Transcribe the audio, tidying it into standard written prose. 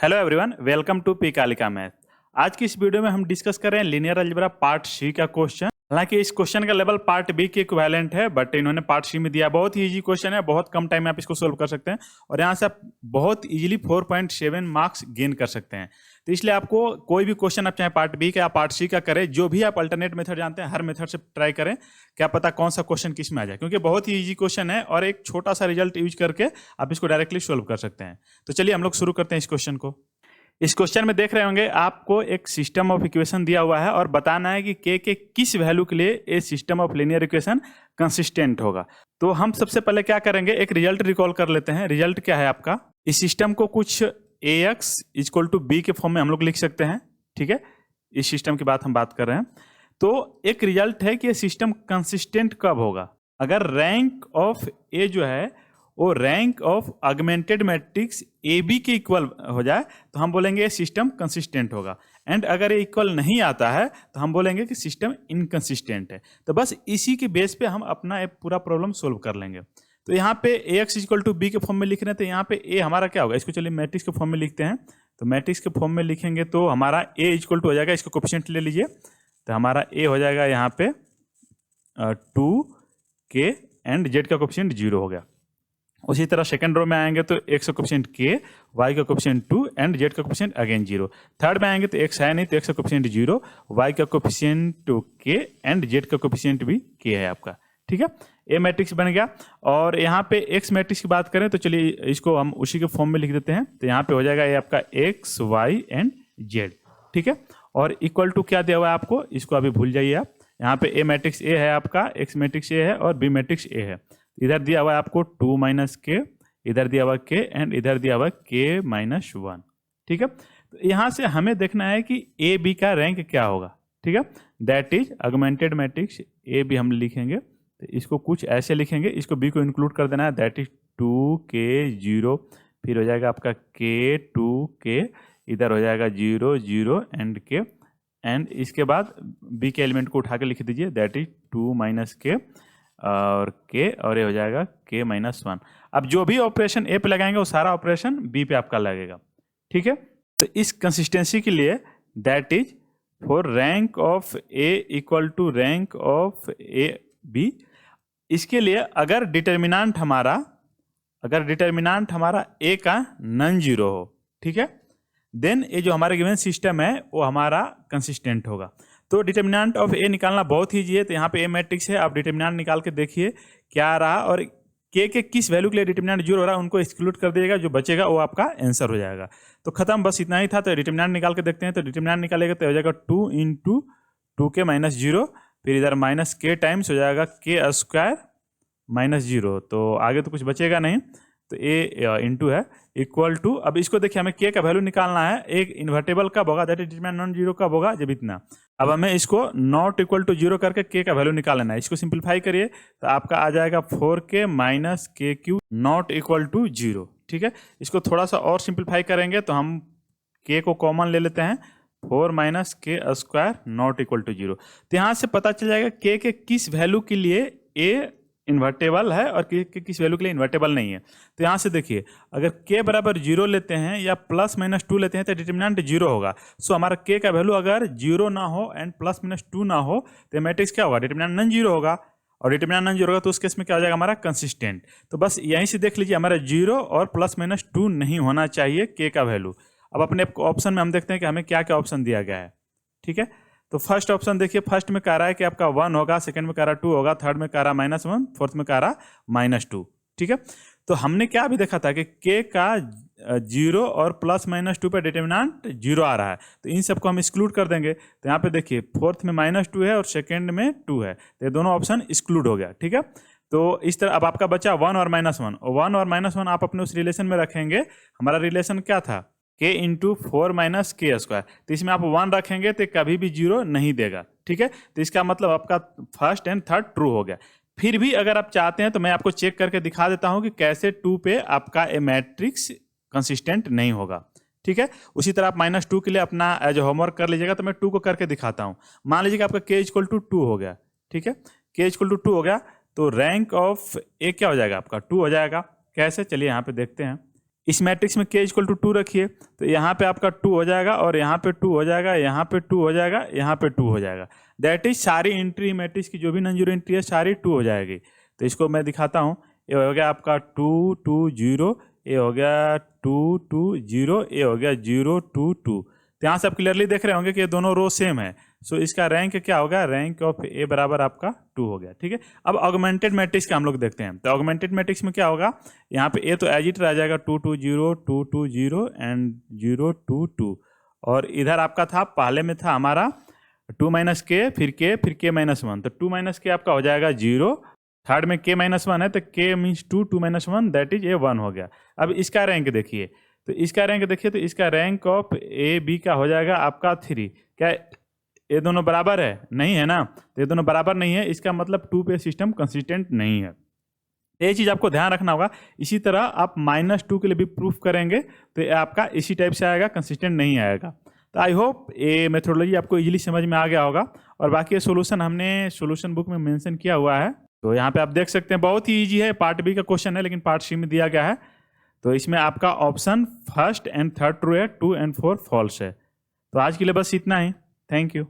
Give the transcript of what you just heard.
Hello everyone, welcome to P Kalika math. आज की इस वीडियो में हम डिस्कस कर रहे हैं लीनियर अलजेब्रा पार्ट सी का क्वेश्चन। हालांकि इस क्वेश्चन का लेवल पार्ट बी के इक्विवेलेंट है, बट इन्होंने पार्ट सी में दिया। बहुत ही इजी क्वेश्चन है, बहुत कम टाइम में आप इसको सोल्व कर सकते हैं और यहाँ से आप बहुत इजीली 4.7 मार्क्स गेन कर सकते हैं। तो इसलिए आपको कोई भी क्वेश्चन आप चाहे पार्ट बी का या पार्ट सी का करें, जो भी आप अल्टरनेट मेथड जानते हैं हर मेथड से ट्राई करें, क्या पता कौन सा क्वेश्चन किस में आ जाए, क्योंकि बहुत ही इजी क्वेश्चन है और एक छोटा सा रिजल्ट यूज करके आप इसको डायरेक्टली सोल्व कर सकते हैं। तो चलिए हम लोग शुरू करते हैं इस क्वेश्चन को। इस क्वेश्चन में देख रहे होंगे आपको एक सिस्टम ऑफ इक्वेशन दिया हुआ है और बताना है कि के किस वैल्यू के लिए ये system of linear equation consistent होगा। तो हम सबसे पहले क्या करेंगे, एक रिजल्ट रिकॉल कर लेते हैं। रिजल्ट क्या है आपका, इस सिस्टम को कुछ ax इक्वल टू बी के फॉर्म में हम लोग लिख सकते हैं। ठीक है, इस सिस्टम की बात हम बात कर रहे हैं। तो एक रिजल्ट है कि ये सिस्टम कंसिस्टेंट कब होगा, अगर रैंक ऑफ ए जो है वो rank of augmented matrix A B के इक्वल हो जाए तो हम बोलेंगे ये सिस्टम कंसिस्टेंट होगा। एंड अगर ये इक्वल नहीं आता है तो हम बोलेंगे कि सिस्टम इनकंसिस्टेंट है। तो बस इसी के बेस पे हम अपना एक पूरा प्रॉब्लम सोल्व कर लेंगे। तो यहाँ पे ए एक्स इक्वल टू बी के फॉर्म में लिख रहे हैं, तो यहाँ पे ए हमारा क्या होगा, इसको चलिए मैट्रिक्स के फॉर्म में लिखते हैं। तो मैट्रिक्स के फॉर्म में लिखेंगे तो हमारा ए इक्वल टू हो जाएगा, इसको कोफिशिएंट ले लीजिए, तो हमारा ए हो जाएगा यहाँ पे 2k एंड जेड का कोफिशिएंट 0 हो गया। उसी तरह सेकंड रो में आएंगे तो एक्स का कोफिशिएंट k, y का कोफिशिएंट 2 एंड z का कोफिशिएंट अगेन 0। थर्ड में आएंगे तो x है नहीं तो x का कोफिशिएंट 0, y का कोफिशिएंट k एंड z का कोफिशिएंट भी k है आपका। ठीक है, ए मैट्रिक्स बन गया। और यहाँ पे x मैट्रिक्स की बात करें तो चलिए इसको हम उसी के फॉर्म में लिख देते हैं। तो यहाँ पे हो जाएगा ये आपका x, y एंड z। ठीक है, और इक्वल टू क्या दिया हुआ है आपको, इसको अभी भूल जाइए आप। यहाँ पे ए मैट्रिक्स ए है आपका, x मैट्रिक्स ए है और बी मैट्रिक्स ए है। इधर दिया हुआ है आपको 2 माइनस के, इधर दिया हुआ k एंड इधर दिया हुआ k माइनस 1। ठीक है, तो यहाँ से हमें देखना है कि ए बी का रैंक क्या होगा। ठीक है, that is augmented matrix A B हम लिखेंगे, तो इसको कुछ ऐसे लिखेंगे, इसको बी को इंक्लूड कर देना है, दैट इज 2k 0, फिर हो जाएगा आपका k 2k, इधर हो जाएगा 0 0 एंड k, एंड इसके बाद बी के एलिमेंट को उठा के लिख दीजिए, दैट इज 2 माइनस k और k, और ये हो जाएगा k माइनस 1। अब जो भी ऑपरेशन ए पे लगाएंगे वो सारा ऑपरेशन बी पे आपका लगेगा। ठीक है, तो इस कंसिस्टेंसी के लिए that is for rank of A equal to rank of A B, इसके लिए अगर डिटर्मिनेंट हमारा ए का नॉन जीरो हो, ठीक है, देन ये जो हमारा गिवन सिस्टम है वो हमारा कंसिस्टेंट होगा। तो डिटर्मिनेंट ऑफ ए निकालना बहुत ईजी है। तो यहाँ पे ए मैट्रिक्स है, आप डिटर्मिनेंट निकाल के देखिए क्या रहा, और के किस वैल्यू के लिए डिटर्मिनेंट 0 हो रहा है उनको एक्सक्लूड कर दिएगा, जो बचेगा वो आपका आंसर हो जाएगा। तो खत्म, बस इतना ही था। तो डिटर्मिनेंट निकाल के देखते हैं। तो डिटर्मिनेंट निकालेगा तो हो जाएगा 2 इंटू 2k माइनस 0, फिर इधर माइनस k टाइम्स हो जाएगा k स्क्वायर माइनस 0, तो आगे तो कुछ बचेगा नहीं, तो ए इंटू है इक्वल टू, अब इसको देखिए हमें k का वैल्यू निकालना है, एक इन्वर्टेबल कब होगा, that is determinant non zero कब होगा, जब इतना। अब हमें इसको नॉट इक्वल टू 0 करके k का वैल्यू निकाल लेना है। इसको सिंप्लीफाई करिए तो आपका आ जाएगा 4k minus k cube not equal to 0। ठीक है, इसको थोड़ा सा और सिंप्लीफाई करेंगे तो हम k को कॉमन ले लेते हैं, 4 minus k square not equal to 0। तो यहाँ से पता चल जाएगा k के किस वैल्यू के लिए a इन्वर्टेबल है और किस वैल्यू के लिए इन्वर्टेबल नहीं है। तो यहाँ से देखिए, अगर k बराबर 0 लेते हैं या प्लस माइनस 2 लेते हैं तो डिटर्मिनेंट 0 होगा। सो हमारा k का वैल्यू अगर 0 ना हो एंड प्लस माइनस 2 ना हो तो मैट्रिक्स क्या होगा, डिटर्मिनेंट नॉन जीरो होगा, और डिटर्मिनेंट नॉन जीरो होगा तो उस केस में क्या हो जाएगा हमारा कंसिस्टेंट। तो बस यहीं से देख लीजिए, हमारा 0 और प्लस माइनस 2 नहीं होना चाहिए k का वैल्यू। अब अपने ऑप्शन में हम देखते हैं कि हमें क्या क्या ऑप्शन दिया गया है। ठीक है, तो फर्स्ट ऑप्शन देखिए, फर्स्ट में कह रहा है कि आपका 1 होगा, सेकंड में कह रहा 2 होगा, थर्ड में कह रहा -1, फोर्थ में कह रहा -2। ठीक है, तो हमने क्या भी देखा था कि k का 0 और प्लस माइनस 2 पे डिटर्मिनेंट 0 आ रहा है, तो इन सबको हम एक्सक्लूड कर देंगे। तो यहाँ पे देखिए फोर्थ में -2 है और सेकंड में 2 है, तो ये दोनों ऑप्शन एक्सक्लूड हो गया। ठीक है, तो इस तरह अब आपका बचा 1 और -1, 1 और -1 आप अपने उस रिलेशन में रखेंगे। हमारा रिलेशन क्या था, k into 4 minus k square, तो इसमें आप 1 रखेंगे तो कभी भी 0 नहीं देगा। ठीक है, तो इसका मतलब आपका फर्स्ट एंड थर्ड ट्रू हो गया। फिर भी अगर आप चाहते हैं तो मैं आपको चेक करके दिखा देता हूं कि कैसे 2 पे आपका ए मैट्रिक्स कंसिस्टेंट नहीं होगा। ठीक है, उसी तरह आप -2 के लिए अपना एज होमवर्क कर लीजिएगा। तो मैं 2 को करके दिखाता हूं। मान लीजिए कि आपका k इक्वल टू 2 हो गया। ठीक है, k इक्वल टू 2 हो गया तो रैंक ऑफ ए क्या हो जाएगा आपका 2 हो जाएगा। कैसे, चलिए यहाँ पे देखते हैं। इस मैट्रिक्स में k इक्वल टू 2 रखिए, तो यहाँ पे आपका 2 हो जाएगा और यहाँ पे 2 हो जाएगा, यहाँ पे 2 हो जाएगा, यहाँ पे 2 हो जाएगा। दैट इज सारी एंट्री मैट्रिक्स की जो भी नॉन जीरो एंट्री है सारी 2 हो जाएगी। तो इसको मैं दिखाता हूँ। ये हो गया आपका 2 2 0, ये हो गया 2 2 0, ये हो गया 0 2 2। तो यहाँ से आप क्लियरली देख रहे होंगे कि ये दोनों रो सेम है। सो इसका रैंक क्या होगा, रैंक ऑफ ए बराबर आपका 2 हो गया। ठीक है, अब ऑगमेंटेड मैट्रिक्स का हम लोग देखते हैं। तो ऑगमेंटेड मैट्रिक्स में क्या होगा, यहाँ पे ए तो एज इट रह जाएगा 2 2 0 2 2 0 एंड 0 2 2। और इधर आपका था, पहले में था हमारा 2 माइनस के, फिर के माइनस 1। तो 2 माइनस के आपका हो जाएगा 0, थर्ड में के माइनस 1 है तो के means 2, 2 minus 1 that is a 1 हो गया। अब इसका रैंक देखिए, तो इसका रैंक देखिए, तो इसका रैंक ऑफ ए बी का हो जाएगा आपका 3। क्या ये दोनों बराबर है? नहीं है ना, तो ये दोनों बराबर नहीं है, इसका मतलब 2 पे सिस्टम कंसिस्टेंट नहीं है। ये चीज़ आपको ध्यान रखना होगा। इसी तरह आप -2 के लिए भी प्रूफ करेंगे तो ये आपका इसी टाइप से आएगा, कंसिस्टेंट नहीं आएगा। तो आई होप ये मेथोडोलॉजी आपको इजीली समझ में आ गया होगा। और बाकी ये सोल्यूशन हमने सोल्यूशन बुक में मेंशन किया हुआ है, तो यहाँ पे आप देख सकते हैं, बहुत ही ईजी है। पार्ट बी का क्वेश्चन है लेकिन पार्ट सी में दिया गया है। तो इसमें आपका option first and third true है, 2 एंड 4 फॉल्स है। तो आज के लिए बस इतना ही। Thank you.